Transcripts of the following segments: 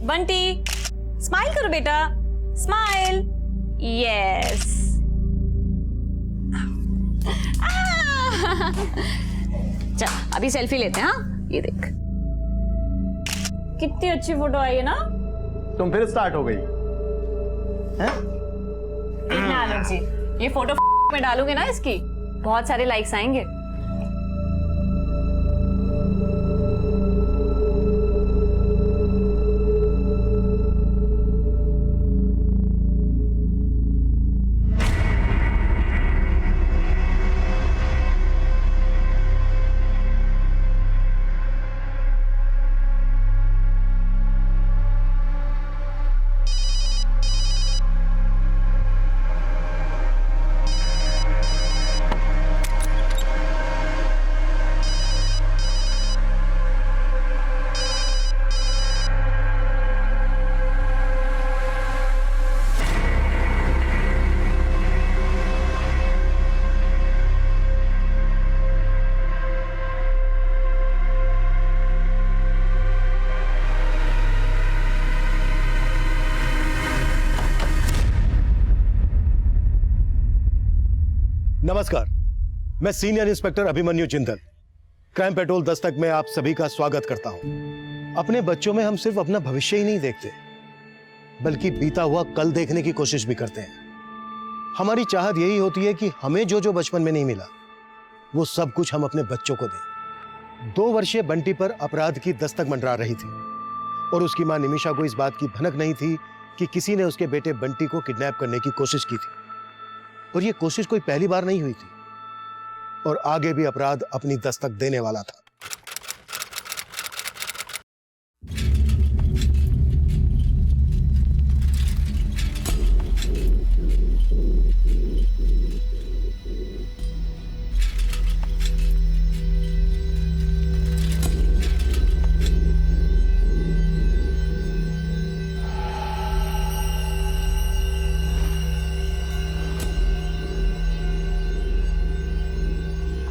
Bunty smile करो बेटा, smile. Yes. चल अभी सेल्फी लेते हैं। हाँ ये देख कितनी अच्छी फोटो आई है ना। तुम फिर स्टार्ट हो गई हैं? देखना आलोक जी, ये फोटो में डालूंगे ना इसकी बहुत सारे लाइक्स आएंगे। नमस्कार, मैं senior inspector Abhimanyu Jindal crime petrol Dastak में आप सभी का स्वागत करता हूं। अपने बच्चों में हम सिर्फ अपना भविष्य ही नहीं देखते बल्कि बीता हुआ कल देखने की कोशिश भी करते हैं। हमारी चाहत यही होती है कि हमें जो जो बचपन में नहीं मिला वो सब कुछ हम अपने बच्चों को दें। 2 वर्षीय बंटी पर अपराध की दस्तक मंडरा रही थी और उसकी मां निमिषा को इस बात की भनक नहीं थी कि किसी ने उसके बेटे बंटी को किडनैप करने की कोशिश की थी। और यह कोशिश कोई पहली बार नहीं हुई थी और आगे भी अपराध अपनी दस्तक देने वाला था।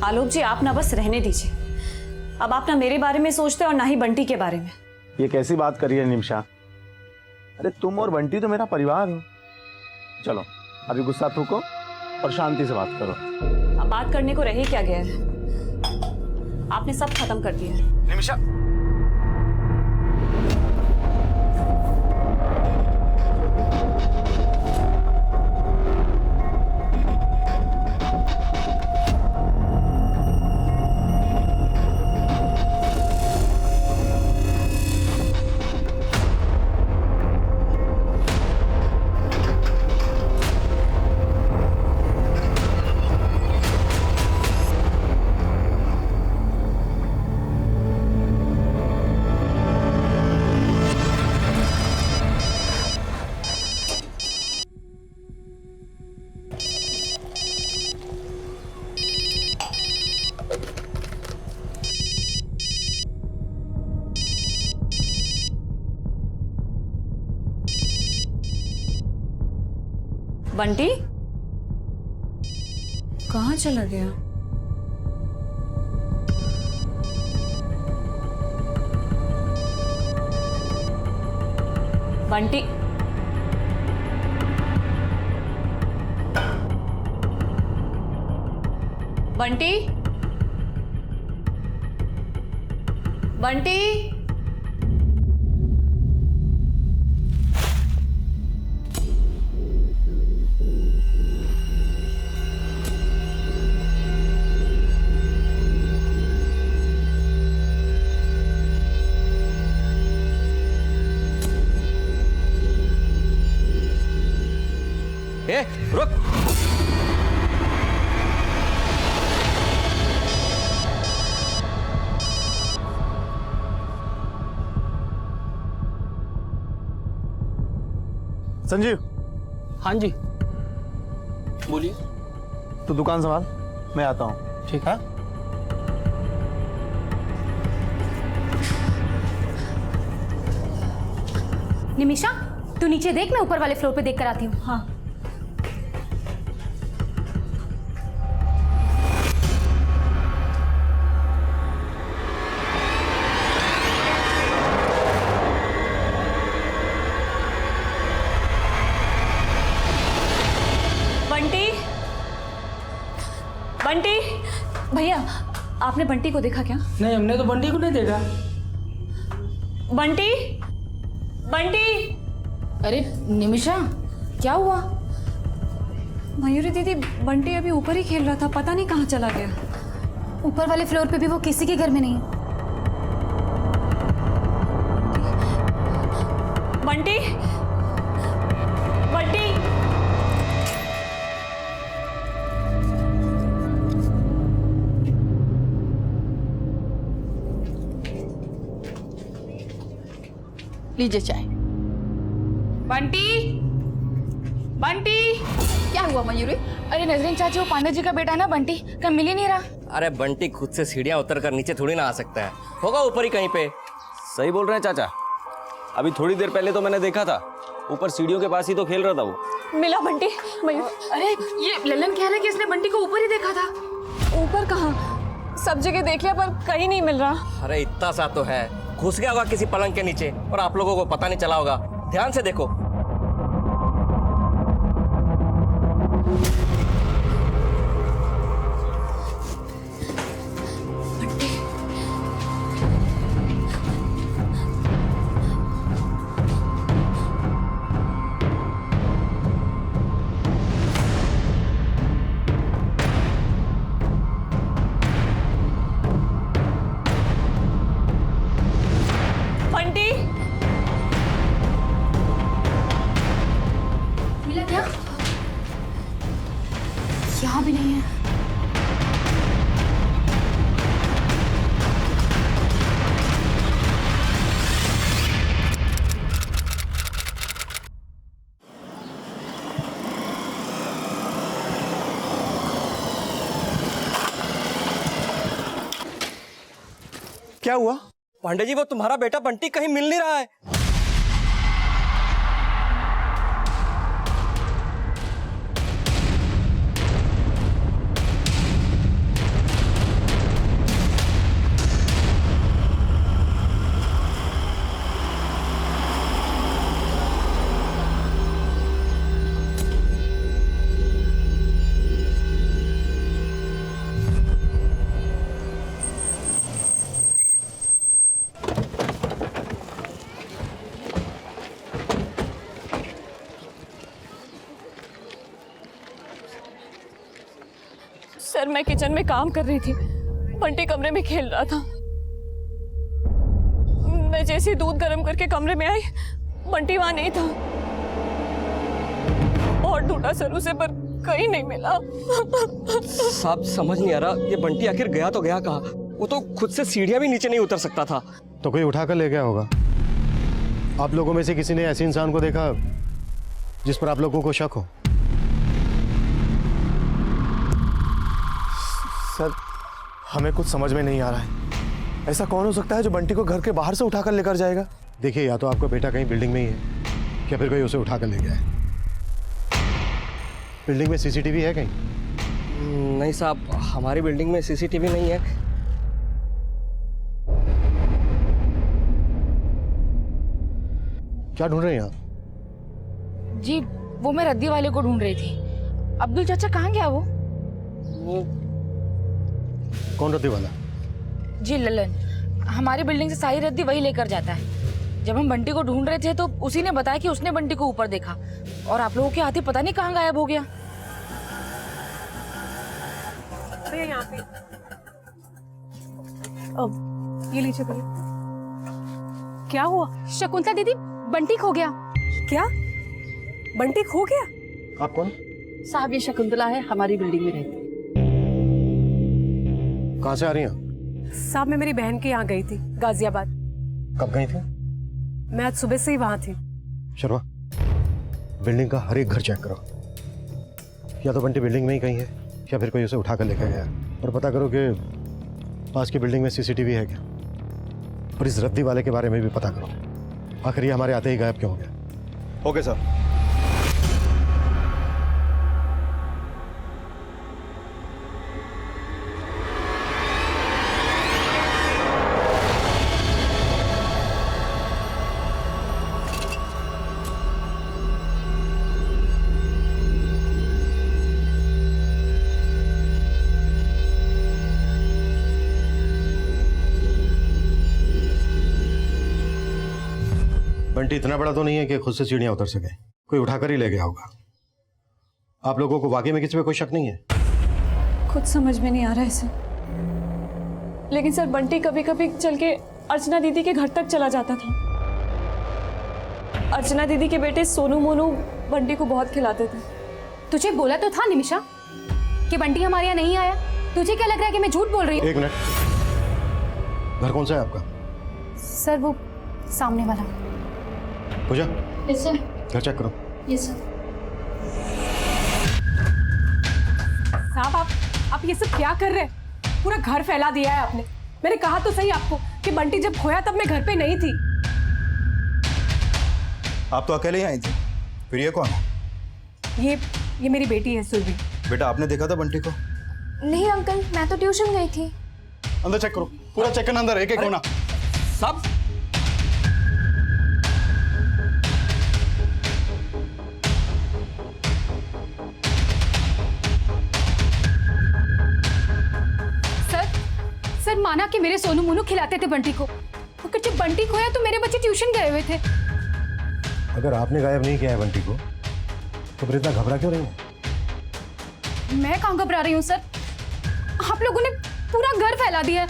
आलोक जी आप ना बस रहने दीजिए। अब आप ना मेरे बारे में सोचते और ना ही बंटी के बारे में। ये कैसी बात करी है निमिषा? अरे तुम और बंटी तो मेरा परिवार हो। चलो अभी गुस्सा थूको और शांति से बात करो। अब बात करने को रह ही क्या गया है? आपने सब खत्म कर दिया है। निमिषा बंटी कहाँ चला गया? बंटी बंटी बंटी ए, रुक। संजीव। हाँ जी बोलिए। तो दुकान संभाल, मैं आता हूँ। ठीक है। निमिषा तू नीचे देख, मैं ऊपर वाले फ्लोर पे देख कर आती हूँ। हाँ आपने बंटी को देखा क्या? नहीं, हमने तो बंटी को नहीं देखा। बंटी, बंटी। अरे निमिषा, क्या हुआ? मयूरी दीदी, बंटी अभी ऊपर ही खेल रहा था, पता नहीं कहाँ चला गया। ऊपर वाले फ्लोर पे भी वो किसी के घर में नहीं है। बंटी, बंटी। लीजिए चाय। बंटी, बंटी। क्या हुआ मयूरी? अरे नजरीन चाची, वो पांडे जी का बेटा है ना बंटी, कहीं मिल ही नहीं रहा। अरे बंटी खुद से सीढ़ियां उतर कर नीचे थोड़ी ना आ सकता है, होगा ऊपर ही कहीं पे। सही बोल रहे हैं चाचा, अभी थोड़ी देर पहले तो मैंने देखा था, ऊपर सीढ़ियों के पास ही तो खेल रहा था वो। मिला बंटी? मयूर, अरे ये ललन कह रहा है कि इसने बंटी को ऊपर ही देखा था। ऊपर कहाँ? सब जगह देख लिया पर कहीं नहीं मिल रहा। अरे इतना सा तो है, घुस गया होगा किसी पलंग के नीचे और आप लोगों को पता नहीं चला होगा। ध्यान से देखो। बंटी, मिला क्या? यहाँ भी नहीं है। क्या हुआ? पांडे जी, वो तुम्हारा बेटा बंटी कहीं मिल नहीं रहा है। सर मैं किचन में काम कर रही थी, बंटी कमरे में खेल रहा था। मैं जैसे ही दूध गर्म करके कमरे में आई, बंटी वहां नहीं था। और ढूंढा सर उसे पर कहीं नहीं मिला। साहब समझ नहीं आ रहा, ये बंटी आखिर गया तो गया कहाँ? वो तो खुद से सीढ़ियां भी नीचे नहीं उतर सकता था। तो कोई उठाकर ले गया होगा। आप लोगों में से किसी ने ऐसे इंसान को देखा जिस पर आप लोगों को शक हो? सर, हमें कुछ समझ में नहीं आ रहा है। ऐसा कौन हो सकता है जो बंटी को घर के बाहर से उठाकर लेकर जाएगा? देखिए, या तो आपका बेटा कहीं बिल्डिंग में ही है या फिर कोई उसे उठाकर ले गया है। बिल्डिंग में सीसीटीवी है कहीं? नहीं साहब, हमारी बिल्डिंग में सीसीटीवी नहीं है। क्या ढूंढ रहे हैं आप? जी वो मैं रद्दी वाले को ढूंढ रही थी। अब्दुल चाचा कहाँ गया वो? कौन रद्दी वाला? जी ललन, हमारी बिल्डिंग से सारी रद्दी वही लेकर जाता है। जब हम बंटी को ढूंढ रहे थे तो उसी ने बताया कि उसने बंटी को ऊपर देखा और आप लोगों के हाथी पता नहीं कहाँ गायब हो गया। यहाँ पे अब ये लीजिए भैया। क्या हुआ? शकुंतला दीदी, बंटी खो गया। क्या? बंटी खो गया? आप कौन? साहब ये शकुंतला है, हमारी बिल्डिंग में रहती। कहाँ से आ रही हैं? साहब मैं मेरी बहन के यहाँ गई थी, गाजियाबाद। कब गई थी? मैं आज सुबह से ही वहाँ थी। शर्मा, बिल्डिंग का हर एक घर चेक करो। या तो बंटी बिल्डिंग में ही कहीं है या फिर कोई उसे उठाकर लेकर गया। और पता करो कि पास की बिल्डिंग में सीसीटीवी है क्या। और इस रद्दी वाले के बारे में भी पता करो, आखिर ये हमारे आते ही गायब क्यों हो गया। Okay sir. बंटी इतना बड़ा तो नहीं है कि खुद से सीढ़ियां उतर सके, कोई उठाकर ही ले गया होगा। आप लोगों को वाकई में किसी पे कोई शक नहीं है? कुछ समझ में नहीं आ रहा है सर, लेकिन सर बंटी कभी कभी चल के अर्चना दीदी के घर तक चला जाता था। अर्चना दीदी के बेटे सोनू मोनू बंटी को बहुत खिलाते थे। तुझे बोला तो था निमिषा कि बंटी हमारे यहाँ नहीं आया। तुझे क्या लग रहा है कि मैं झूठ बोल रही हूँ? एक मिनट, घर कौन सा है आपका? सर वो सामने वाला। पूजा, यस सर। घर चेक करो। Yes sir. साहब आप ये सब क्या कर रहे हैं? पूरा घर फैला दिया है आपने। मैंने कहा तो सही आपको कि बंटी जब खोया तब मैं घर पे नहीं थी। आप तो अकेले ही आई थी, फिर ये कौन है? ये मेरी बेटी है सुरभि। बेटा आपने देखा था बंटी को? नहीं अंकल, मैं तो ट्यूशन गई थी। अंदर चेक करो, पूरा चेक करना, अंदर एक एक कोना। सब सर माना कि मेरे सोनू मोनू खिलाते थे बंटी को, मगर जब बंटी खोया तो मेरे बच्चे ट्यूशन गए हुए थे। अगर आपने गायब नहीं किया है बंटी को तो फिर इतना घबरा क्यों रही है? मैं कहाँ घबरा रही हूँ सर, आप लोगों ने पूरा घर फैला दिया है,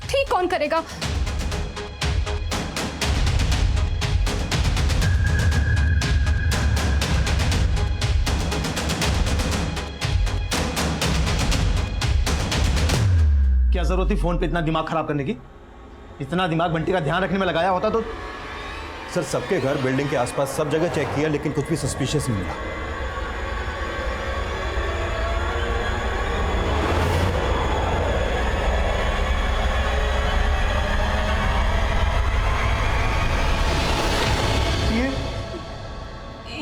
ठीक कौन करेगा? क्या जरूरत थी फोन पे इतना दिमाग खराब करने की? इतना दिमाग बंटी का ध्यान रखने में लगाया होता तो। सर सबके घर, बिल्डिंग के आसपास सब जगह चेक किया, लेकिन कुछ भी सस्पिशियस नहीं मिला।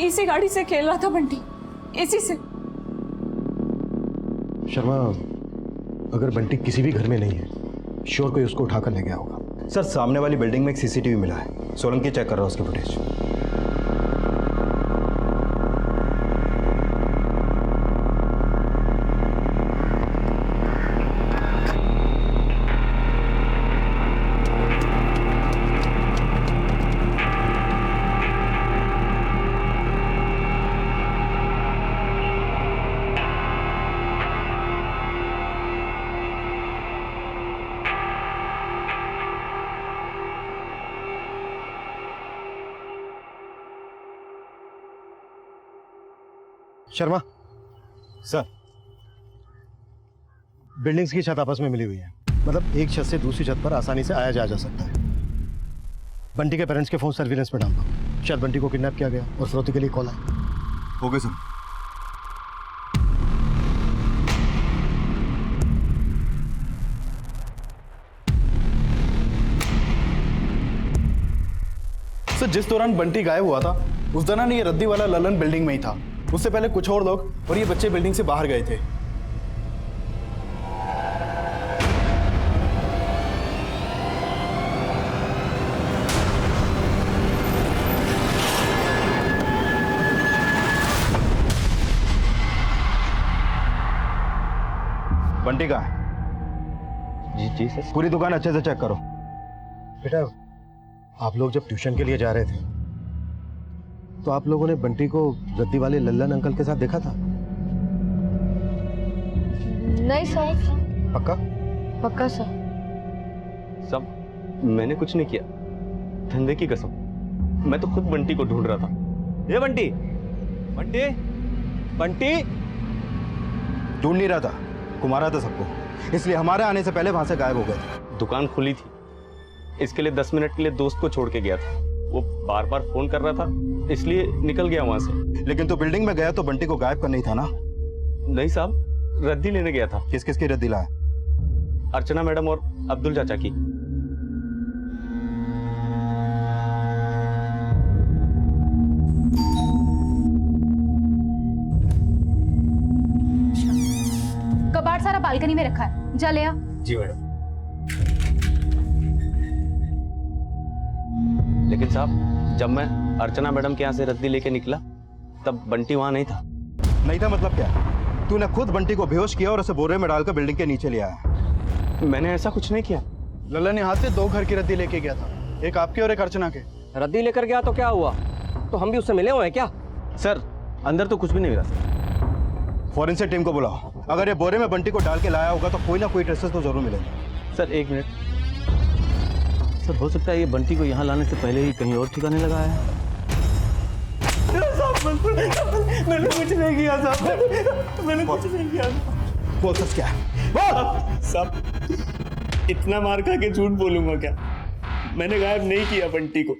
इसी गाड़ी से खेल रहा था बंटी, इसी से। शर्मा, अगर बंटी किसी भी घर में नहीं है, श्योर कोई उसको उठाकर ले गया होगा। सर सामने वाली बिल्डिंग में एक सीसीटीवी मिला है, सोलंकी चेक कर रहा है उसके फुटेज। शर्मा सर बिल्डिंग्स की छत आपस में मिली हुई है, मतलब एक छत से दूसरी छत पर आसानी से आया जा सकता है। बंटी के पेरेंट्स के फोन सर्विलेंस पर डाल दो, शायद बंटी को किडनैप किया गया और फिरौती के लिए कॉल आया। हो गए सर। सर जिस दौरान बंटी गायब हुआ था उस दौरान ये रद्दी वाला ललन बिल्डिंग में ही था। उससे पहले कुछ और लोग और ये बच्चे बिल्डिंग से बाहर गए थे। बंटी कहाँ है? जी सर। पूरी दुकान अच्छे से चेक करो। बेटा, आप लोग जब ट्यूशन के लिए जा रहे थे तो आप लोगों ने बंटी को रद्दी वाले लल्लन अंकल के साथ देखा था? नहीं सर। पक्का? पक्का सर। सब मैंने कुछ नहीं किया, धंधे की कसम। मैं तो खुद बंटी को ढूंढ रहा था। ये बंटी बंटी बंटी ढूंढ नहीं रहा था, घुमा रहा था सबको, इसलिए हमारे आने से पहले वहां से गायब हो गए थे। दुकान खुली थी, इसके लिए 10 मिनट के लिए दोस्त को छोड़ के गया था। वो बार बार फोन कर रहा था, इसलिए निकल गया वहां से। लेकिन तो बिल्डिंग में गया तो बंटी को गायब करना ही था ना? नहीं साहब, रद्दी लेने गया था। किस किस की रद्दी लाया? अर्चना मैडम और अब्दुल चाचा की। कबाड़ सारा बालकनी में रखा है, जा ले आ। जी मैडम। लेकिन साहब, जब मैं अर्चना मैडम के यहाँ से रद्दी लेके निकला तब बंटी वहां नहीं था। नहीं था मतलब क्या? तूने खुद बंटी को बेहोश किया और उसे बोरे में डालकर बिल्डिंग के नीचे ले आया। मैंने ऐसा कुछ नहीं किया। ललन यहाँ से 2 घर की रद्दी लेके गया था, एक आपके और एक अर्चना के। रद्दी लेकर गया तो क्या हुआ? तो हम भी उससे मिले हुए हैं क्या? सर अंदर तो कुछ भी नहीं मिला सर। फॉरेंसिक टीम को बुलाओ। अगर ये बोरे में बंटी को डाल के लाया होगा तो कोई ना कोई ट्रेसेस तो जरूर मिलेंगे। सर एक मिनट सर, हो सकता है ये बंटी को यहाँ लाने से पहले ही कहीं और ठिकाने लगाया है। मैंने कुछ नहीं किया साहब, मैंने कुछ नहीं किया। बोल सच क्या है? साहब इतना मार खा के झूठ बोलूंगा क्या? मैंने गायब नहीं किया बंटी को।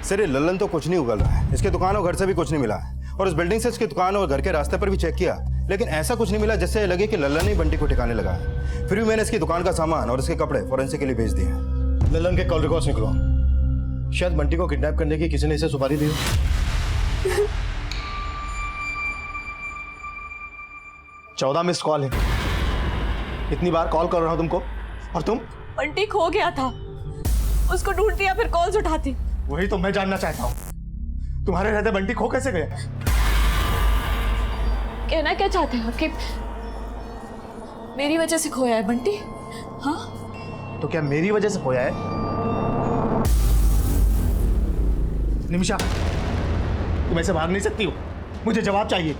सर ये लल्लन तो कुछ नहीं उगल रहा है। इसके दुकान और घर से भी कुछ नहीं मिला है, और इस बिल्डिंग से इसकी दुकान और घर के रास्ते पर भी चेक किया, लेकिन ऐसा कुछ नहीं मिला जिससे लगे कि लल्लन ने बंटी को ठिकाने लगा है। फिर भी मैंने इसकी दुकान का सामान और इसके कपड़े फॉरेंसिक के लिए भेज दिए हैं। ललन के कॉल रिकॉर्ड्स निकलो। शायद बंटी को किडनैप करने की किसी ने इसे सुपारी दी हो। 14 मिस्ड कॉल है। इतनी बार कॉल कर रहा हूं तुमको, और तुम? बंटी खो गया था, उसको ढूंढती या फिर कॉल्स उठाती। वही तो मैं जानना चाहता हूँ, तुम्हारे रहते बंटी खो कैसे गया? कहना क्या चाहते हो कि मेरी वजह से खोया है बंटी? हाँ तो क्या मेरी वजह से खोया है? निमिषा, तुम ऐसे भाग नहीं सकती हो, मुझे जवाब चाहिए।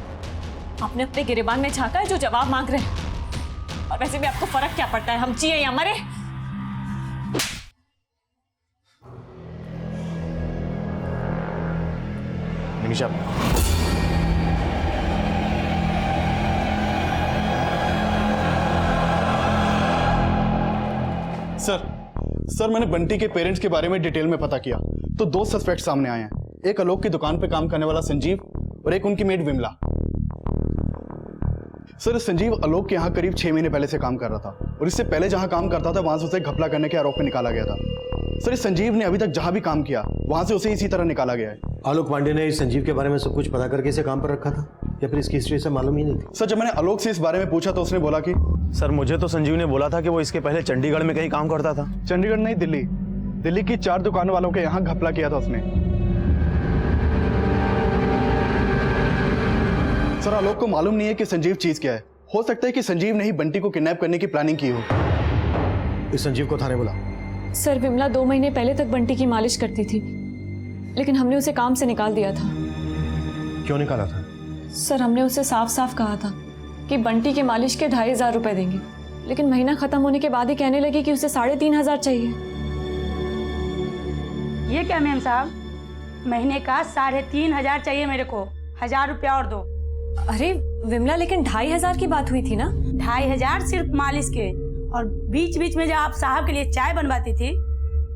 आपने अपने गिरेबान में झांका है जो जवाब मांग रहे हैं। और वैसे भी आपको फर्क क्या पड़ता है, हम जिए या मरे? निमिषा, सर मैंने बंटी के पेरेंट्स के बारे में डिटेल में पता किया तो 2 सस्पेक्ट सामने आए हैं। एक आलोक की दुकान पे काम करने वाला संजीव और एक उनकी मेड विमला। सर संजीव आलोक के यहाँ करीब 6 महीने पहले से काम कर रहा था, और इससे पहले जहाँ काम करता था वहां से उसे घपला करने के आरोप में निकाला गया था। सर इस संजीव ने अभी तक जहां भी काम किया वहां से उसे इसी तरह निकाला गया है। आलोक पांडे ने इस संजीव के बारे में सब कुछ पता करके इसे काम पर रखा था, या फिर इसकी हिस्ट्री से मालूम ही नहीं थी? सर जब मैंने आलोक से इस बारे में पूछा तो उसने बोला कि सर मुझे तो संजीव ने बोला था कि वो इसके पहले चंडीगढ़ में कहीं काम करता था। चंडीगढ़ नहीं, दिल्ली की 4 दुकानों वालों के यहाँ घपला किया था उसने। सर आलोक को मालूम नहीं है कि संजीव चीज क्या है। हो सकता है कि संजीव ने ही बंटी को किडनैप करने की प्लानिंग की हो। इस संजीव को थाने बुला। सर विमला 2 महीने पहले तक बंटी की मालिश करती थी, लेकिन हमने उसे काम से निकाल दिया था। क्यों निकाला था? सर हमने उसे साफ साफ कहा था कि बंटी के मालिश के 2500 रुपए देंगे, लेकिन महीना खत्म होने के बाद ही कहने लगी कि उसे 3500 चाहिए। ये क्या मैम साहब, महीने का 3500 चाहिए मेरे को, 1000 रुपया और दो। अरे विमला, लेकिन 2500 की बात हुई थी ना? 2500 सिर्फ मालिश के, और बीच बीच में जो आप साहब के लिए चाय बनवाती थी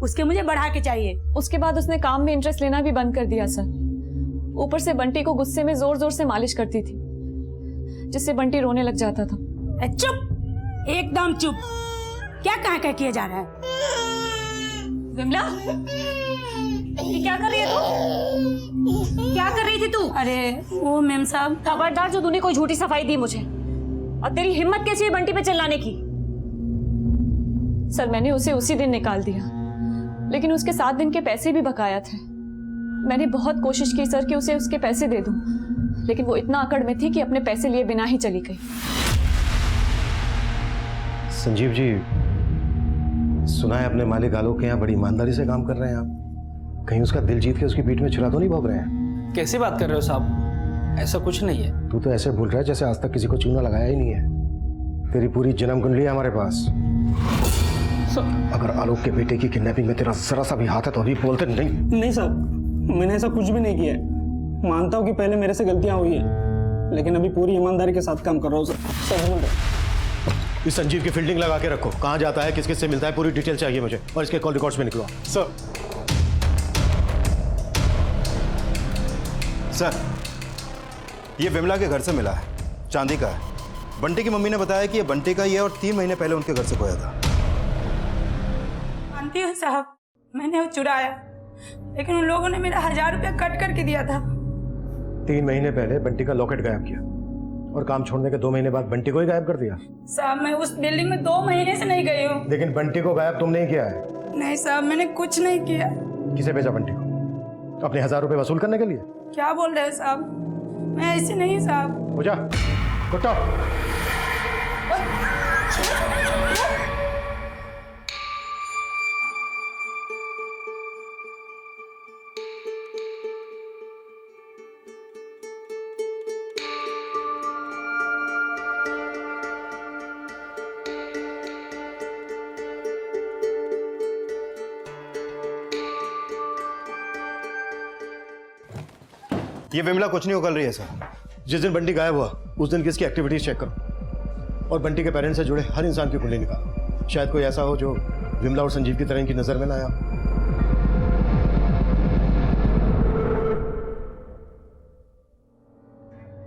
उसके मुझे बढ़ा के चाहिए। उसके बाद उसने काम में इंटरेस्ट लेना भी बंद कर दिया सर। ऊपर से बंटी को गुस्से में जोर जोर से मालिश करती थी, जिससे बंटी रोने लग जाता था। चुप, एकदम चुप। क्या कहाँ किया जा रहा है? विमला, ये क्या कर रही है तू? क्या कर रही थी तू? अरे वो मैम साहब, खबरदार जो तूने कोई झूठी सफाई दी मुझे, और तेरी हिम्मत कैसी है बंटी पे चिल्लाने की? सर मैंने उसे उसी दिन निकाल दिया, लेकिन उसके 7 दिन के पैसे भी बकाया थे। मैंने बहुत कोशिश की सर कि उसे उसके पैसे दे दूं, लेकिन वो इतना अकड़ में थी कि अपने पैसे लिए बिना ही चली गई। संजीव जी, सुना है अपने मालिक आलोक के यहाँ बड़ी ईमानदारी से काम कर रहे हैं आप। कहीं उसका दिल जीत के उसकी पीठ में छुरा तो नहीं भोग रहे हैं? कैसी बात कर रहे हो साहब? ऐसा कुछ नहीं है। तू तो ऐसे भूल रहा है जैसे आज तक किसी को चूना लगाया ही नहीं है। तेरी पूरी जन्म कुंडली है हमारे पास। अगर आलोक के बेटे की किडनैपिंग में तेरा जरा सा भी हाथ है तो अभी बोलते नहीं। नहीं साहब, मैंने ऐसा कुछ भी नहीं किया है। मानता हूँ कि पहले मेरे से गलतियां हुई हैं, लेकिन अभी पूरी ईमानदारी के साथ काम कर रहा हूँ सर। इस संजीव की फील्डिंग लगा के रखो। कहाँ जाता है, किस किस से मिलता है, पूरी डिटेल चाहिए मुझे, और इसके कॉल रिकॉर्ड्स में निकलवा। सर ये विमला के घर से मिला है, चांदी का है। बंटी की मम्मी ने बताया कि ये बंटी का ही है और 3 महीने पहले उनके घर से खोया था। मानती हूँ साहब, मैंने वो चुराया, लेकिन उन लोगों ने मेरा 1000 रुपया कट करके दिया था। 3 महीने पहले बंटी का लॉकेट गायब किया, और काम छोड़ने के 2 महीने बाद बंटी को ही गायब कर दिया। साहब मैं उस बिल्डिंग में 2 महीने से नहीं गई हूँ। लेकिन बंटी को गायब तुम नहीं किया है। नहीं साहब, मैंने कुछ नहीं किया। किसे भेजा बंटी को? अपने 1000 रुपए वसूल करने के लिए? क्या बोल रहे हैं साहब, मैं ऐसी नहीं साहब। हो जा कुत्ता। ये विमला कुछ नहीं उगल रही है सर। जिस दिन बंटी गायब हुआ उस दिन की इसकी एक्टिविटीज चेक करो और बंटी के पेरेंट्स से जुड़े हर इंसान की कुंडली निकालो। शायद कोई ऐसा हो जो विमला और संजीव की तरह इनकी नजर में ना आया।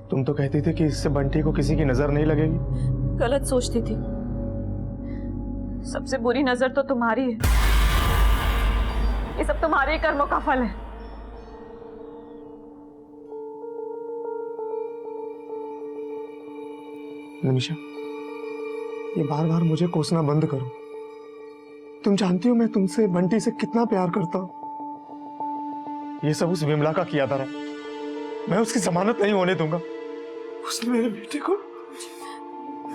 तुम तो कहती थी कि इससे बंटी को किसी की नजर नहीं लगेगी। गलत सोचती थी। सबसे बुरी नजर तो तुम्हारी है। ये सब तुम्हारे कर्मों का फल है। निमिषा, ये बार बार मुझे कोसना बंद करो। तुम जानती हो मैं तुमसे, बंटी से कितना प्यार करता हूं। ये सब उस विमला का किया था। मैं उसकी जमानत नहीं होने दूंगा। उसने मेरे बेटे को।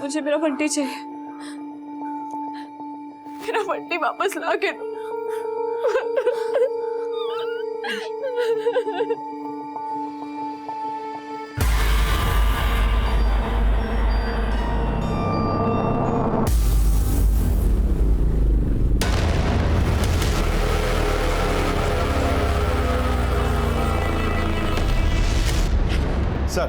मुझे मेरा बंटी चाहिए। मेरा बंटी वापस ला के दो। सर,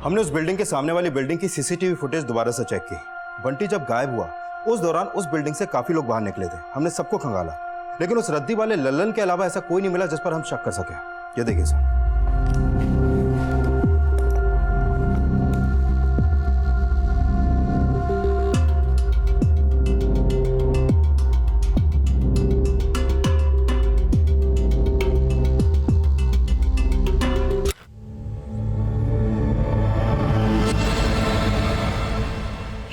हमने उस बिल्डिंग के सामने वाली बिल्डिंग की सीसीटीवी फुटेज दोबारा से चेक की। बंटी जब गायब हुआ उस दौरान उस बिल्डिंग से काफी लोग बाहर निकले थे। हमने सबको खंगाला, लेकिन उस रद्दी वाले लल्लन के अलावा ऐसा कोई नहीं मिला जिस पर हम शक कर सके। ये देखिए सर।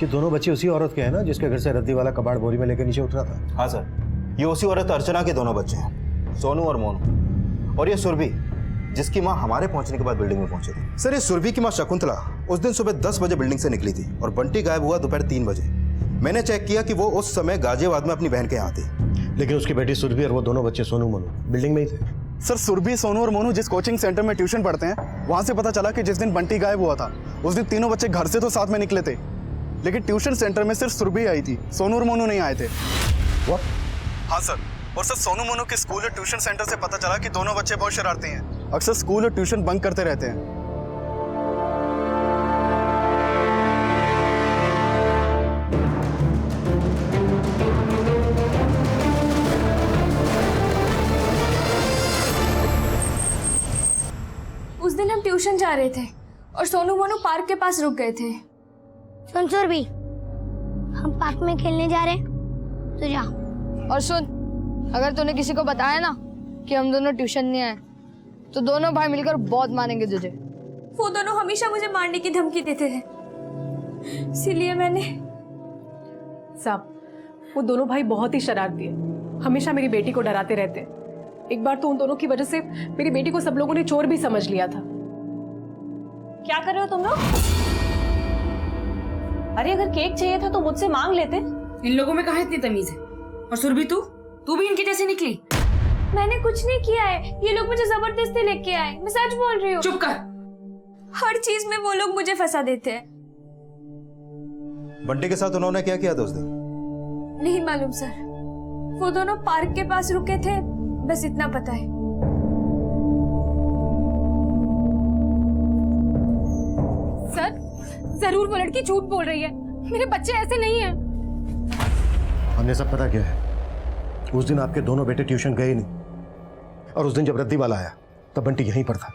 ये दोनों बच्चे उसी औरत के हैं ना जिसके घर से रद्दी वाला कबाड़ बोरी में लेकर नीचे उतरा था? हाँ सर, ये उसी औरत अर्चना के दोनों बच्चे हैं, सोनू और मोनू। और ये सुरभि, जिसकी माँ हमारे पहुंचने के बाद बिल्डिंग में पहुंची थी। सर, ये सुरभि की माँ शकुंतला उस दिन सुबह 10 बजे बिल्डिंग से निकली थी और बंटी गायब हुआ दोपहर 3 बजे। मैंने चेक किया कि वो उस समय गाजियाबाद में अपनी बहन के यहाँ थी। लेकिन उसकी बेटी सुरभि और वो दोनों बच्चे सोनू मोनू बिल्डिंग में ही थे। सर, सुरभि, सोनू और मोनू जिस कोचिंग सेंटर में ट्यूशन पढ़ते हैं, वहां से पता चला कि जिस दिन बंटी गायब हुआ था उस दिन तीनों बच्चे घर से तो साथ में निकले थे, लेकिन ट्यूशन सेंटर में सिर्फ सुरभि आई थी, सोनू और मोनू नहीं आए थे। What? हाँ सर, और सर सोनू मोनू के स्कूल और ट्यूशन सेंटर से पता चला कि दोनों बच्चे बहुत शरारती हैं, अक्सर स्कूल और ट्यूशन बंक करते रहते हैं। उस दिन हम ट्यूशन जा रहे थे और सोनू मोनू पार्क के पास रुक गए थे। सुन सुरभि, हम पार्क में खेलने जा रहे हैं, तो जा। और सुन, अगर तूने किसी को बताया ना कि हम दोनों ट्यूशन नहीं आए तो दोनों भाई मिलकर बहुत मारेंगे तुझे। वो दोनों हमेशा मुझे मारने की धमकी देते थे, इसीलिए मैंने। साहब, वो दोनों भाई बहुत ही शरारती है, हमेशा मेरी बेटी को डराते रहते हैं। एक बार तो उन दोनों की वजह से मेरी बेटी को सब लोगों ने चोर भी समझ लिया था। क्या कर रहे हो तुम लोग? अरे अगर केक चाहिए था तो मुझसे मांग लेते। इन लोगों में कहाँ इतनी तमीज है? और सुरभि, तू भी इनकी जैसी निकली? मैंने कुछ नहीं किया है, ये लोग मुझे जबरदस्ती लेके आए, मैं सच बोल रही हूँ। चुप कर। हर चीज में वो लोग मुझे फंसा देते हैं। बंटी के साथ उन्होंने क्या किया था उस दिन? नहीं मालूम सर, वो दोनों पार्क के पास रुके थे, बस इतना पता है। सर, जरूर वो लड़की झूठ बोल रही है, मेरे बच्चे ऐसे नहीं हैं। हमने सब पता किया है। उस दिन आपके दोनों बेटे ट्यूशन गए नहीं, और उस दिन जब रद्दी वाला आया तब बंटी यहीं पर था।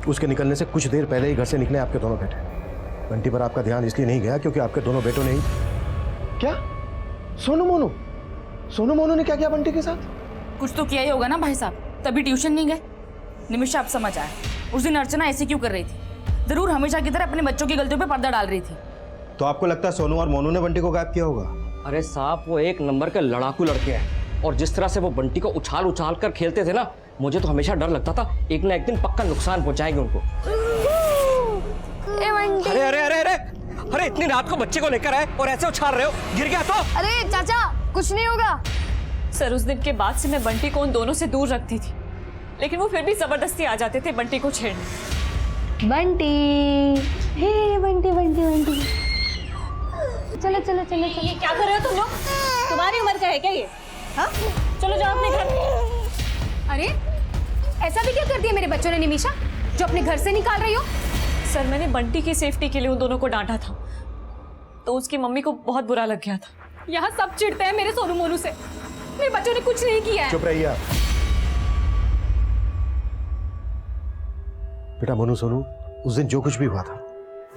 उसके निकलने से कुछ देर पहले ही घर से निकले आपके दोनों बेटे। बंटी पर आपका ध्यान इसलिए नहीं गया क्योंकि आपके दोनों बेटों ने ही। क्या? सोनू मोनू ने क्या किया बंटी के साथ? कुछ तो किया ही होगा ना भाई साहब, तभी ट्यूशन नहीं गए। निमिषा, आप समझ आए उस दिन अर्चना ऐसे क्यों कर रही थी? जरूर हमेशा की तरह अपने बच्चों की गलतियों पे पर्दा डाल रही थी। तो आपको लगता है सोनू और मोनू ने बंटी को गायब किया होगा? अरे साहब, वो एक नंबर के लड़ाकू लड़के हैं, और जिस तरह से वो बंटी को उछाल उछाल कर खेलते थे ना, मुझे तो हमेशा डर लगता था एक ना एक दिन पक्का नुकसान पहुंचाएंगे उनको। अरे अरे अरे अरे अरे, इतनी रात को बच्चे को लेकर आए और ऐसे उछाल रहे हो, गिर गया तो? अरे चाचा, कुछ नहीं होगा। सर, उस दिन के बाद से मैं बंटी को उन दोनों से दूर रखती थी, लेकिन वो फिर भी जबरदस्ती आ जाते थे बंटी को छेड़ने। बंटी, हे बंटी बंटी बंटी, चलो चलो चलो चलो। क्या कर रहे हो तुम लोग? तुम्हारी उम्र का है क्या ये? हाँ, चलो जाओ अपने घर। अरे ऐसा भी क्या कर दिया मेरे बच्चों ने निमिषा? जो अपने घर से निकाल रही हो? सर मैंने बंटी की सेफ्टी के लिए उन दोनों को डांटा था, तो उसकी मम्मी को बहुत बुरा लग गया था। यहाँ सब चिढ़ते हैं मेरे सोनू मोनू से। मेरे बच्चों ने कुछ नहीं किया है। चुप रहिए आप। बेटा मोनू सोनू, उस दिन जो कुछ भी हुआ था,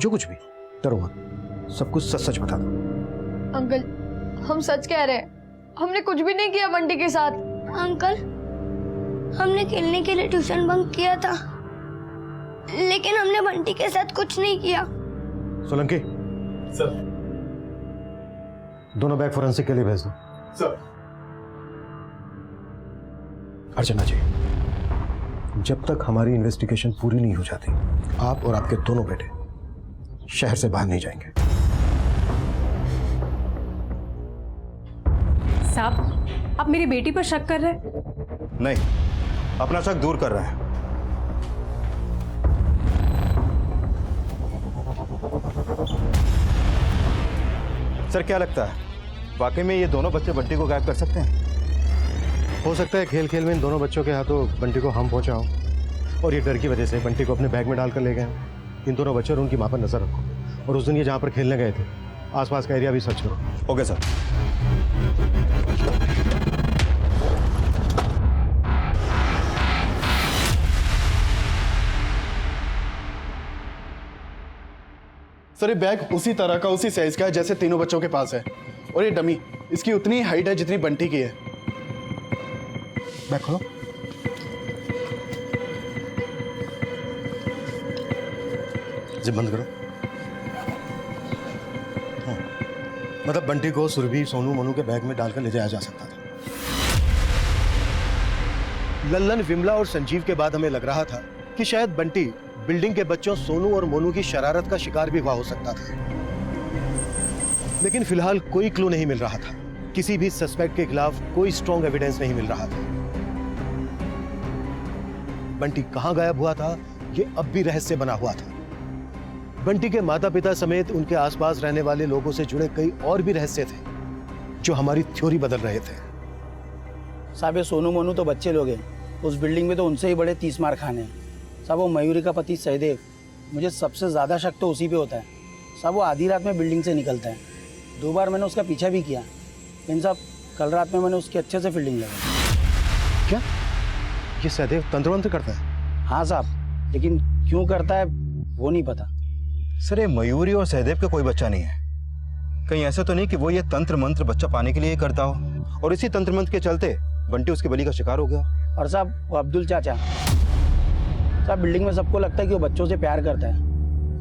जो कुछ भी, डरो मत, सब कुछ सच सच बता दो। अंकल हम सच कह रहे हैं, हमने कुछ भी नहीं किया बंटी के साथ। अंकल, हमने खेलने के लिए ट्यूशन बंक किया था, लेकिन हमने बंटी के साथ कुछ नहीं किया। सोलंकी सर। दोनों बैग फोरेंसिक के लिए भेज दो। सर। अर्चना जी, जब तक हमारी इन्वेस्टिगेशन पूरी नहीं हो जाती, आप और आपके दोनों बेटे शहर से बाहर नहीं जाएंगे। साहब, आप मेरी बेटी पर शक कर रहे हैं? नहीं, अपना शक दूर कर रहे हैं। सर क्या लगता है, वाकई में ये दोनों बच्चे बंटी को गायब कर सकते हैं? हो सकता है खेल खेल में इन दोनों बच्चों के हाथों बंटी को हम पहुंचा हो और ये डर की वजह से बंटी को अपने बैग में डालकर ले गए हों। इन दोनों बच्चों और उनकी मां पर नजर रखो, और उस दिन ये जहां पर खेलने गए थे आसपास का एरिया भी सर्च करो। Okay sir. सर ये बैग उसी तरह का, उसी साइज का है जैसे तीनों बच्चों के पास है, और ये डमी, इसकी उतनी हाइट है जितनी बंटी की है। बैग खोलो। जिप बंद करो। हाँ। मतलब बंटी को सुरभि सोनू मोनू के बैग में डालकर ले जाया जा सकता था। लल्लन, विमला और संजीव के बाद हमें लग रहा था कि शायद बंटी बिल्डिंग के बच्चों सोनू और मोनू की शरारत का शिकार भी हुआ हो सकता था, लेकिन फिलहाल कोई क्लू नहीं मिल रहा था। किसी भी सस्पेक्ट के खिलाफ कोई स्ट्रॉन्ग एविडेंस नहीं मिल रहा था। बंटी कहां गायब हुआ था, यह अब भी रहस्य बना हुआ था। बंटी के माता पिता समेत उनके आसपास रहने वाले लोगों से जुड़े कई और भी रहस्य थे जो हमारी थ्योरी बदल रहे थे। साहब ये सोनू मोनू तो बच्चे लोग हैं, उस बिल्डिंग में तो उनसे ही बड़े 30 मार खाने हैं। साहब वो मयूरी का पति सहदेव, मुझे सबसे ज़्यादा शक तो उसी पे होता है। साहब वो आधी रात में बिल्डिंग से निकलता है, 2 बार मैंने उसका पीछा भी किया, लेकिन साहब कल रात में मैंने उसकी अच्छे से फील्डिंग लगाई। क्या ये सहदेव तंत्र मंत्र करता है? हाँ साहब, लेकिन क्यों करता है वो नहीं पता। सर ये मयूरी और सहदेव का कोई बच्चा नहीं है, कहीं ऐसा तो नहीं कि वो ये तंत्र मंत्र बच्चा पाने के लिए ही करता हो और इसी तंत्र मंत्र के चलते बंटी उसके बलि का शिकार हो गया। और साहब वो अब्दुल चाचा, साहब बिल्डिंग में सबको लगता है कि वो बच्चों से प्यार करता है,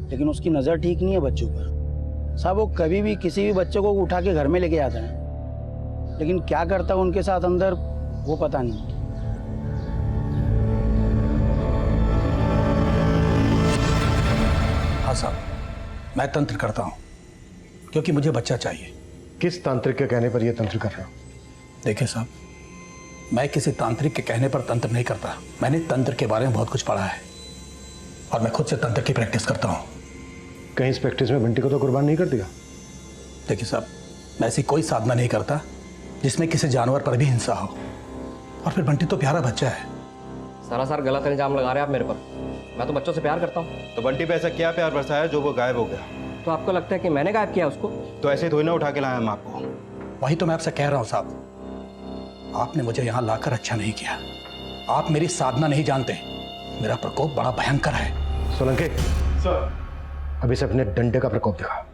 लेकिन उसकी नज़र ठीक नहीं है बच्चों पर। साहब वो कभी भी किसी भी बच्चे को उठा के घर में लेके आता है, लेकिन क्या करता है उनके साथ अंदर वो पता नहीं। हाँ साहब, मैं तंत्र करता हूँ क्योंकि मुझे बच्चा चाहिए। किस तांत्रिक के कहने पर यह तंत्र कर रहे हो? देखिए साहब, मैं किसी तांत्रिक के कहने पर तंत्र नहीं करता। मैंने तंत्र के बारे में बहुत कुछ पढ़ा है और मैं खुद से तंत्र की प्रैक्टिस करता हूँ। कहीं इस प्रैक्टिस में बंटी को तो कुर्बान नहीं कर दिया? देखिए साहब, मैं ऐसी कोई साधना नहीं करता जिसमें किसी जानवर पर भी हिंसा हो, और फिर बंटी तो प्यारा बच्चा है। सरासर गलत इल्जाम लगा रहे हैं आप मेरे पर। मैं तो बच्चों से प्यार करता हूँ। तो बंटी पे ऐसा क्या प्यार बरसाया जो वो गायब हो गया? तो आपको लगता है कि मैंने गायब किया उसको? तो ऐसे थोड़ी ना उठा के लाया हम आपको। वही तो मैं आपसे कह रहा हूँ साहब, आपने मुझे यहाँ लाकर अच्छा नहीं किया। आप मेरी साधना नहीं जानते, मेरा प्रकोप बड़ा भयंकर है। सोलंकी सर, अभी से अपने डंडे का प्रकोप दिखा।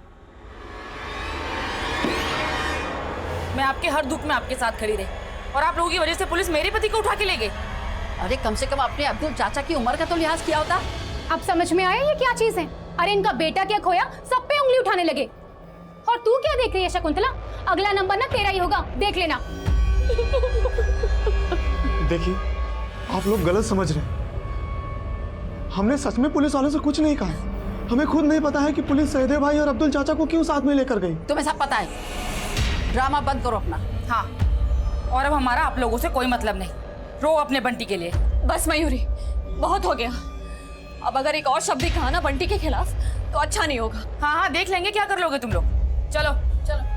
मैं आपके हर दुख में आपके साथ खड़ी रही, और आप लोगों की वजह से पुलिस मेरे पति को उठा के ले गई। अरे कम से कम अपने अब्दुल चाचा की उम्र का तो लिहाज किया होता। अब समझ में आया ये क्या चीज है? अरे इनका बेटा क्या खोया, सब पे उंगली उठाने लगे। और तू क्या देख रही है शकुंतला? अगला नंबर ना तेरा ही होगा, देख लेना। देखिए, आप लोग गलत समझ रहे हैं। हमने सच में पुलिस वालों से कुछ नहीं कहा है। हमें खुद नहीं पता है कि पुलिस सहदेव भाई और अब्दुल चाचा को क्यों साथ में लेकर गई। तुम्हें सब पता है, ड्रामा बंद करो अपना। हाँ, और अब हमारा आप लोगों से कोई मतलब नहीं। रो अपने बंटी के लिए। बस मयूरी, बहुत हो गया। अब अगर एक और शब्द भी कहा ना बंटी के खिलाफ तो अच्छा नहीं होगा। हाँ हाँ, देख लेंगे क्या कर लोगे तुम लोग। चलो चलो।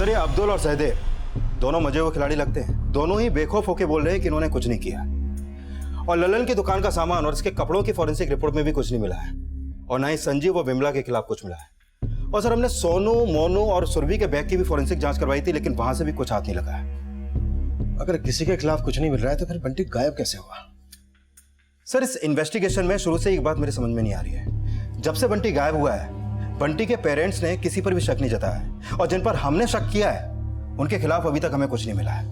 सर ये अब्दुल और सहदेव दोनों मजे हुए खिलाड़ी लगते हैं। दोनों ही बेखौफ होकर बोल रहे हैं कि इन्होंने कुछ नहीं किया। और ललन की दुकान का सामान और इसके कपड़ों की फॉरेंसिक रिपोर्ट में भी कुछ नहीं मिला है, और ना ही संजीव और विमला के खिलाफ कुछ मिला है। और सर हमने सोनू, मोनू और सुरभि के बैग की भी फॉरेंसिक जांच करवाई थी, लेकिन वहां से भी कुछ हाथ नहीं लगा है। अगर किसी के खिलाफ कुछ नहीं मिल रहा है तो फिर बंटी गायब कैसे हुआ? सर इस इन्वेस्टिगेशन में शुरू से एक बात मेरे समझ में नहीं आ रही है। जब से बंटी गायब हुआ है, बंटी के पेरेंट्स ने किसी पर भी शक नहीं जताया है, और जिन पर हमने शक किया है उनके खिलाफ अभी तक हमें कुछ नहीं मिला है।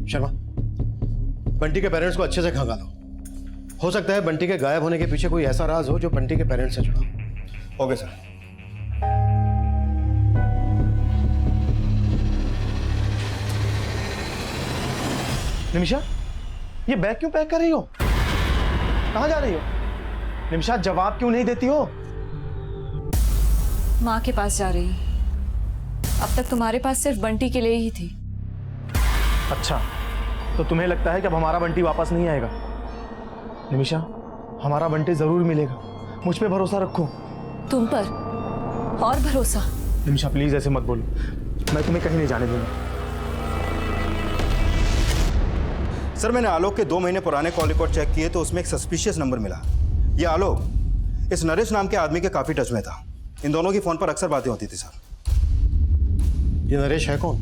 शर्मा, बंटी के पेरेंट्स को अच्छे से खंगालो। हो सकता है बंटी के गायब होने के पीछे कोई ऐसा राज हो जो बंटी के पेरेंट्स से जुड़ा। Okay sir. निमिषा, ये बैग क्यों पैक कर रही हो? कहाँ जा रही हो? निमिषा, जवाब क्यों नहीं देती हो? माँ के पास जा रही हूँ। अब तक तुम्हारे पास सिर्फ बंटी के लिए ही थी। अच्छा, तो तुम्हें लगता है कि अब हमारा बंटी वापस नहीं आएगा? निमिषा, हमारा बंटी जरूर मिलेगा, मुझ पे भरोसा रखो। तुम पर और भरोसा? निमिषा प्लीज ऐसे मत बोलो, मैं तुम्हें कहीं नहीं जाने दूंगा। सर मैंने आलोक के 2 महीने पुराने कॉल रिकॉर्ड चेक किए तो उसमें एक सस्पिशियस नंबर मिला। ये आलोक इस नरेश नाम के आदमी के काफी टच में था। इन दोनों की फोन पर अक्सर बातें होती थी। सर ये नरेश है कौन?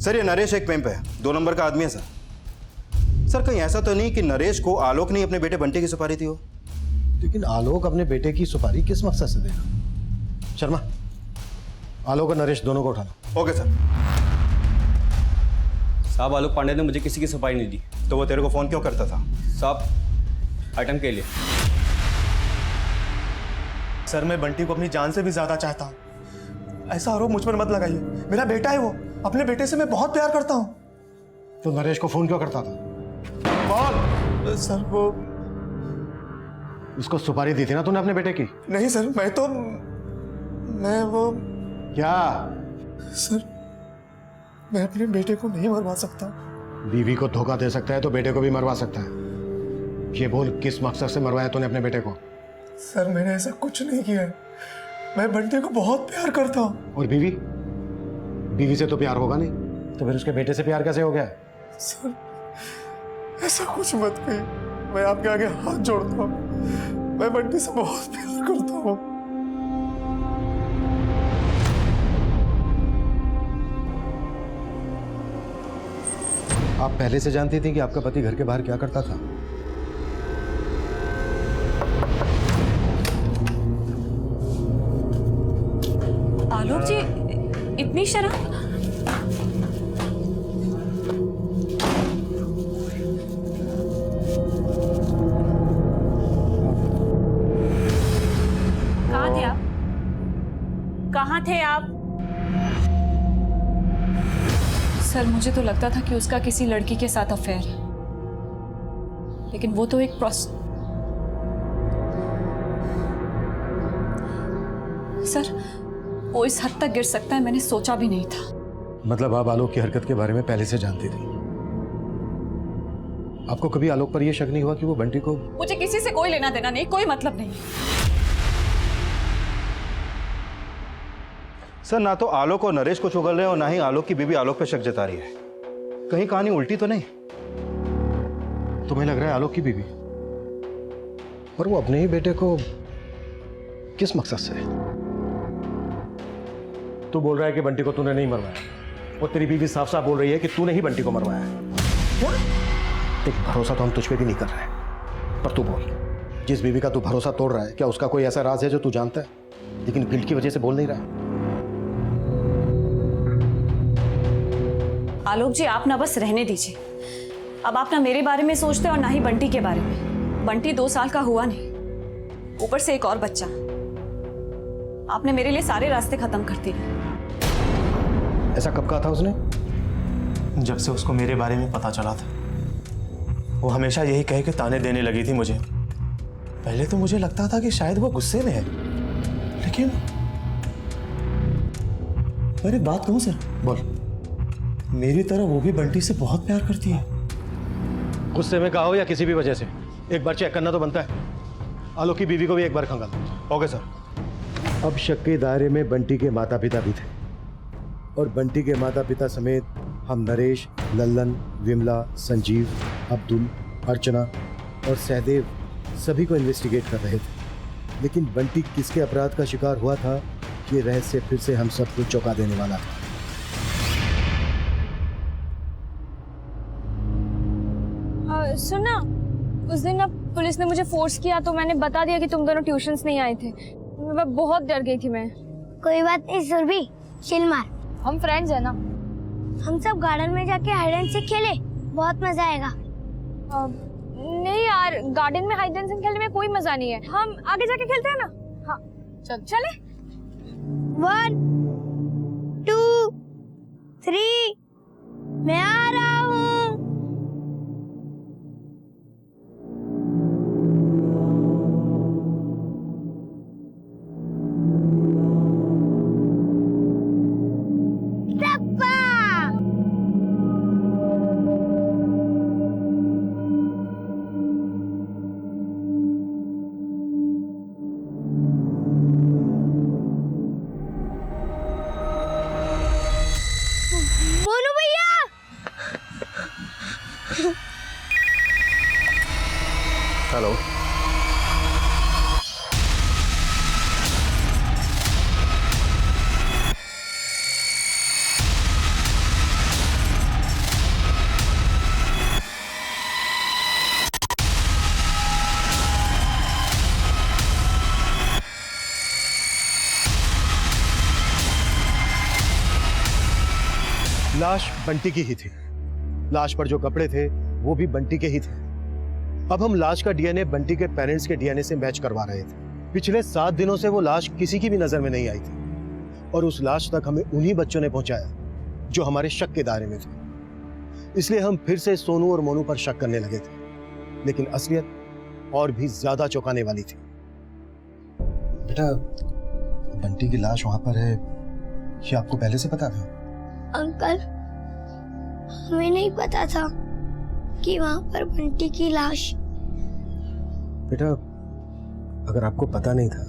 सर ये नरेश एक पेम्प है, 2 नंबर का आदमी है। सर कहीं ऐसा तो नहीं कि नरेश को आलोक ने अपने बेटे बंटी की सुपारी दी हो? लेकिन आलोक अपने बेटे की सुपारी किस मकसद से देगा? शर्मा, आलोक और नरेश दोनों को उठाना। Okay sir. साहब आलोक पांडे ने मुझे किसी की सुपारी नहीं दी। तो वो तेरे को फोन क्यों करता था? साहब आइटम के लिए। सर मैं बंटी को अपनी जान से भी ज्यादा चाहता हूँ। ऐसा आरोप मुझ पर मत लगाइए, मेरा बेटा है वो, अपने बेटे से मैं बहुत प्यार करता हूँ। तो नरेश को फोन क्यों करता था? कौन? सर वो उसको सुपारी दी थी ना तूने अपने बेटे की? नहीं सर, मैं वो क्या? सर मैं अपने बेटे को नहीं मरवा सकता। बीवी को धोखा दे सकता है तो बेटे को भी मरवा सकता है। ये बोल किस मकसद से मरवाया तूने अपने बेटे को? सर मैंने ऐसा कुछ नहीं किया है, मैं बंटी को बहुत प्यार करता हूँ। और बीवी? बीवी से तो प्यार होगा नहीं, तो फिर उसके बेटे से प्यार कैसे हो गया? सर ऐसा कुछ मत कहिए, मैं आपके आगे हाथ जोड़ता हूँ, मैं बंटी से बहुत प्यार करता हूँ। आप पहले से जानती थी कि आपका पति घर के बाहर क्या करता था? आलोक जी, इतनी शराब? कहाँ थे आप? कहाँ थे आप? सर मुझे तो लगता था कि उसका किसी लड़की के साथ अफेयर है, लेकिन वो तो एक सर वो इस हद तक गिर सकता है मैंने सोचा भी नहीं था। मतलब आप आलोक की हरकत के बारे में पहले से जानती थी? आपको कभी आलोक पर यह शक नहीं हुआ कि वो बंटी को? मुझे किसी से कोई लेना देना नहीं, कोई मतलब नहीं। सर ना तो आलोक और नरेश को चुगल रहे हैं और ना ही आलोक की बीवी आलोक पे शक जता रही है। कहीं कहानी उल्टी तो नहीं? तुम्हें लग रहा है आलोक की बीवी? पर वो अपने ही बेटे को किस मकसद से? तू बोल रहा है कि बंटी को तूने नहीं मरवाया, और तेरी बीवी साफ साफ बोल रही है कि तूने ही बंटी को मरवाया है। क्या? देख, भरोसा तो हम तुझ पे भी नहीं कर रहे, पर तू बोल, जिस बीवी का तू भरोसा तोड़ रहा है, क्या उसका कोई ऐसा राज है जो तू जानता है लेकिन गिल्ट की वजह से बोल नहीं रहा है? आलोक जी आप ना बस रहने दीजिए। अब आप ना मेरे बारे में सोचते और ना ही बंटी के बारे में। बंटी 2 साल का हुआ नहीं, ऊपर से एक और बच्चा। आपने मेरे लिए सारे रास्ते खत्म कर दिए। ऐसा कब कहा था उसने? जब से उसको मेरे बारे में पता चला था, वो हमेशा यही कह के ताने देने लगी थी मुझे। पहले तो मुझे लगता था कि शायद वो गुस्से में है, लेकिन अरे बात कहूं सर? बोल। मेरी तरह वो भी बंटी से बहुत प्यार करती है। गुस्से में कहा हो या किसी भी वजह से, एक बार चेक करना तो बनता है। आलोक की बीवी को भी एक बार खंगाल। Okay sir. अब शक के दायरे में बंटी के माता पिता भी थे, और बंटी के माता पिता समेत हम नरेश, लल्लन, विमला, संजीव, अब्दुल, अर्चना और सहदेव सभी को इन्वेस्टिगेट कर रहे थे। लेकिन बंटी किसके अपराध का शिकार हुआ था, ये रहस्य फिर से हम सबको चौंका देने वाला था। सुना, उस दिन ना पुलिस ने मुझे फोर्स किया तो मैंने बता दिया कि तुम दोनों ट्यूशन्स नहीं आए थे। मैं बहुत डर गई थी मैं। कोई बात नहीं सुरभि, चिल मार। हम फ्रेंड्स हैं ना। हम सब गार्डन में जाके हाइड एंड सीक खेले, बहुत मजा आएगा। नहीं यार, गार्डन में हाइड एंड सीक खेलने में कोई मजा नहीं है। हम आगे जाके खेलते हैं ना। हाँ चले। 1 2 3 मैं आ रहा हूँ। हेलो। लाश बंटी की ही थी। लाश पर जो कपड़े थे वो भी बंटी के ही थे। अब हम लाश का डीएनए बंटी के पेरेंट्स के डीएनए से मैच करवा रहे थे। पिछले 7 दिनों से वो लाश किसी की भी नजर में नहीं आई थी और उस लाश तक हमें उन्हीं बच्चों ने पहुंचाया जो हमारे शक के दायरे में थे। इसलिए हम फिर से सोनू और मोनू पर शक करने लगे थे, लेकिन असलियत और भी ज्यादा चौंकाने वाली थी। बेटा, बंटी की लाश वहां पर है, ये आपको पहले से पता था? अंकल, हमें नहीं पता था कि वहां पर बंटी की लाश। बेटा, अगर आपको पता नहीं था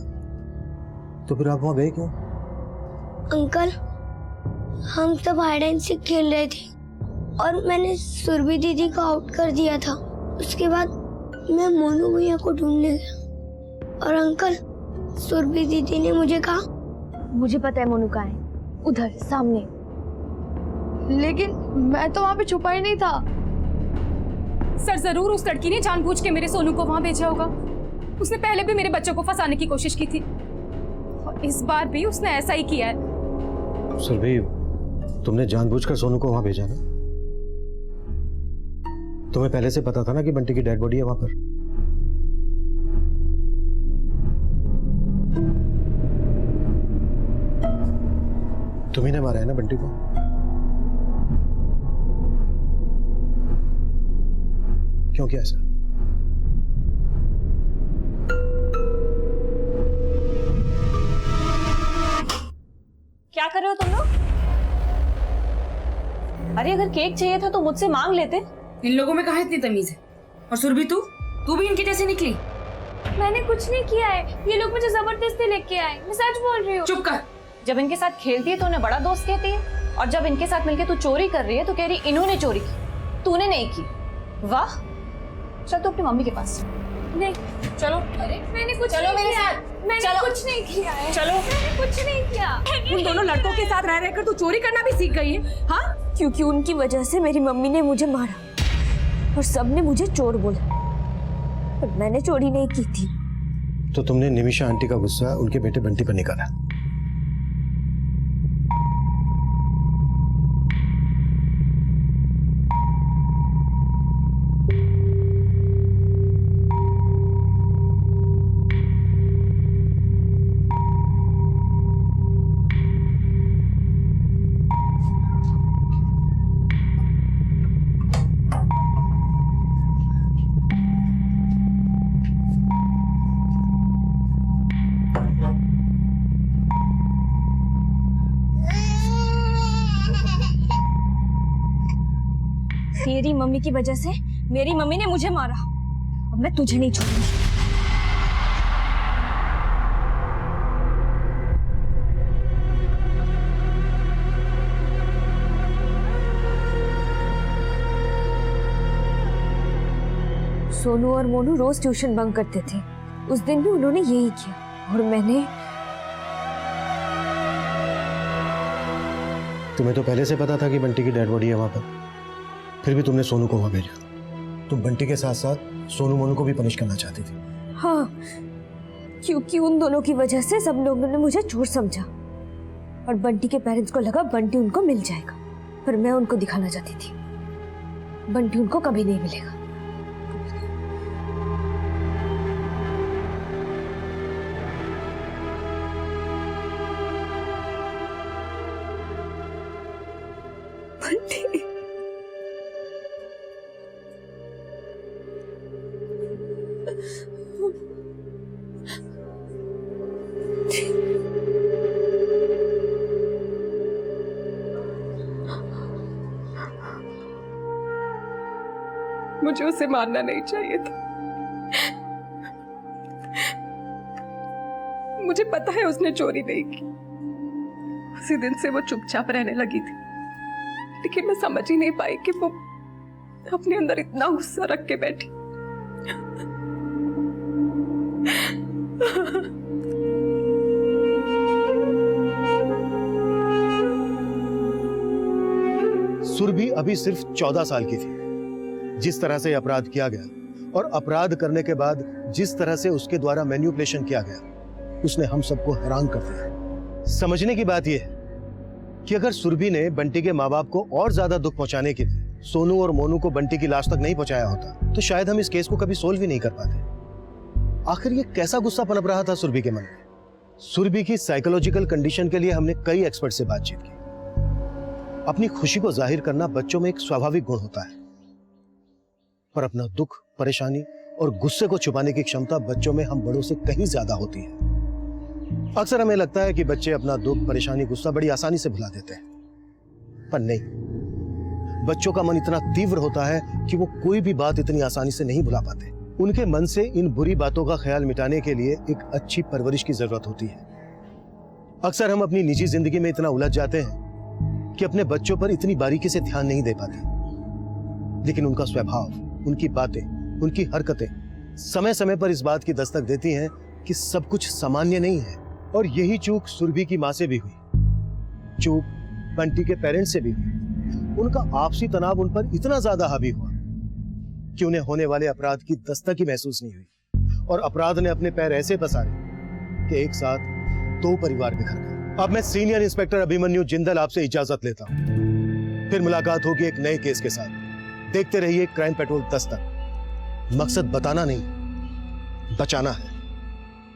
तो फिर आप वहां गए क्यों? अंकल, हम सब हाइड एंड सीक खेल रहे थे और मैंने सुरभि दीदी को आउट कर दिया था। उसके बाद मैं मोनू भैया को ढूंढने गया और अंकल, सुरभि दीदी ने मुझे कहा, मुझे पता है मोनू कहाँ है, उधर सामने। लेकिन मैं तो वहां पे छुपा ही नहीं था। सर, जरूर उस लड़की ने जानबूझ के मेरे सोनू को वहां भेजा होगा। उसने पहले भी मेरे बच्चों को फंसाने की कोशिश की थी और इस बार भी उसने ऐसा ही किया है। सुरभि, तुमने जानबूझकर सोनू को वहां भेजा ना? तुम्हें पहले से पता था ना कि बंटी की डेड बॉडी है वहां पर? तुम्ही ने मारा है ना बंटी को? क्यों किया ऐसा? क्या कर रहे हो तुम लोग? अरे अगर केक चाहिए था तो मुझसे मांग लेते। इन लोगों में कहाँ इतनी तमीज है? और सुरभि, तू भी इनकी जैसे निकली? मैंने कुछ नहीं किया है, ये लोग मुझे जबरदस्ती लेके आए। मैं सच बोल रही हूँ। चुप कर। जब इनके साथ खेलती है तो उन्हें बड़ा दोस्त कहती है और जब इनके साथ मिलके तू चोरी कर रही है तो कह रही इन्होंने चोरी की, तूने नहीं की। वाह, चल तू अपनी मम्मी के पास। नहीं, चलो। अरे मैंने कुछ चलो नहीं मेरे किया। साथ। मैंने चलो। कुछ नहीं किया है। चलो। मैंने कुछ नहीं किया। उन दोनों लड़कों के साथ रह रहकर तू चोरी करना भी सीख गई है? हाँ, क्योंकि उनकी वजह से मेरी मम्मी ने मुझे मारा और सबने मुझे चोर बोला, पर मैंने चोरी नहीं की थी। तो तुमने निमिषा आंटी का गुस्सा उनके बेटे बंटी पर निकाला। तेरी मम्मी की वजह से मेरी मम्मी ने मुझे मारा, अब मैं तुझे नहीं छोड़ूंगी। सोनू और मोनू रोज ट्यूशन बंक करते थे, उस दिन भी उन्होंने यही किया और मैंने। तुम्हें तो पहले से पता था कि बंटी की डेड बॉडी है वहां पर, फिर भी तुमने सोनू को वहां भेजा। तुम बंटी के साथ साथ सोनू मोनू को भी पनिश करना चाहती थी। हाँ, क्योंकि उन दोनों की वजह से सब लोगों ने मुझे चोर समझा और बंटी के पेरेंट्स को लगा बंटी उनको मिल जाएगा, पर मैं उनको दिखाना चाहती थी बंटी उनको कभी नहीं मिलेगा। बंटी मुझे उसे मारना नहीं चाहिए था। मुझे पता है उसने चोरी नहीं की, उसी दिन से वो चुपचाप रहने लगी थी, लेकिन मैं समझ ही नहीं पाई कि वो अपने अंदर इतना गुस्सा रख के बैठी। सुरभि अभी सिर्फ 14 साल की थी। जिस तरह से अपराध किया गया और अपराध करने के बाद जिस तरह से उसके द्वारा मैन्युपुलेशन किया गया, उसने हम सबको हैरान कर दिया। समझने की बात यह है कि अगर सुरभि ने बंटी के माँ बाप को और ज्यादा दुख पहुंचाने के लिए सोनू और मोनू को बंटी की लाश तक नहीं पहुंचाया होता, तो शायद हम इस केस को कभी सोल्व ही नहीं कर पाते। आखिर ये कैसा गुस्सा पनप रहा था सुरभि के मन में? सुरभि की साइकोलॉजिकल कंडीशन के लिए हमने कई एक्सपर्ट से बातचीत की। अपनी खुशी को जाहिर करना बच्चों में एक स्वाभाविक गुण होता है, पर अपना दुख, परेशानी और गुस्से को छुपाने की क्षमता बच्चों में हम बड़ों से कहीं ज्यादा होती है। अक्सर हमें लगता है कि बच्चे अपना दुख, परेशानी, गुस्सा बड़ी आसानी से भुला देते हैं, पर नहीं। बच्चों का मन इतना तीव्र होता है कि वो कोई भी बात इतनी आसानी से नहीं भुला पाते। उनके मन से इन बुरी बातों का ख्याल मिटाने के लिए एक अच्छी परवरिश की जरूरत होती है। अक्सर हम अपनी निजी जिंदगी में इतना उलझ जाते हैं कि अपने बच्चों पर इतनी बारीकी से ध्यान नहीं दे पाते, लेकिन उनका स्वभाव, उनकी बातें, उनकी हरकतें समय समय पर इस बात की दस्तक देती हैं कि सब कुछ सामान्य नहीं है। और यही चूक सुरभि की मां से भी हुई, चूक बंटी के पेरेंट्स से भी हुई। उनका आपसी तनाव उन पर इतना ज्यादा हावी हुआ कि उन्हें होने वाले अपराध की दस्तक ही महसूस नहीं हुई, और अपराध ने अपने पैर ऐसे पसारे कि एक साथ 2 परिवार बिखर गए। अब मैं सीनियर इंस्पेक्टर अभिमन्यु जिंदल आपसे इजाजत लेता हूं। फिर मुलाकात होगी एक नए केस के साथ। देखते रहिए क्राइम पेट्रोल दस्तक। मकसद बताना नहीं, बचाना है।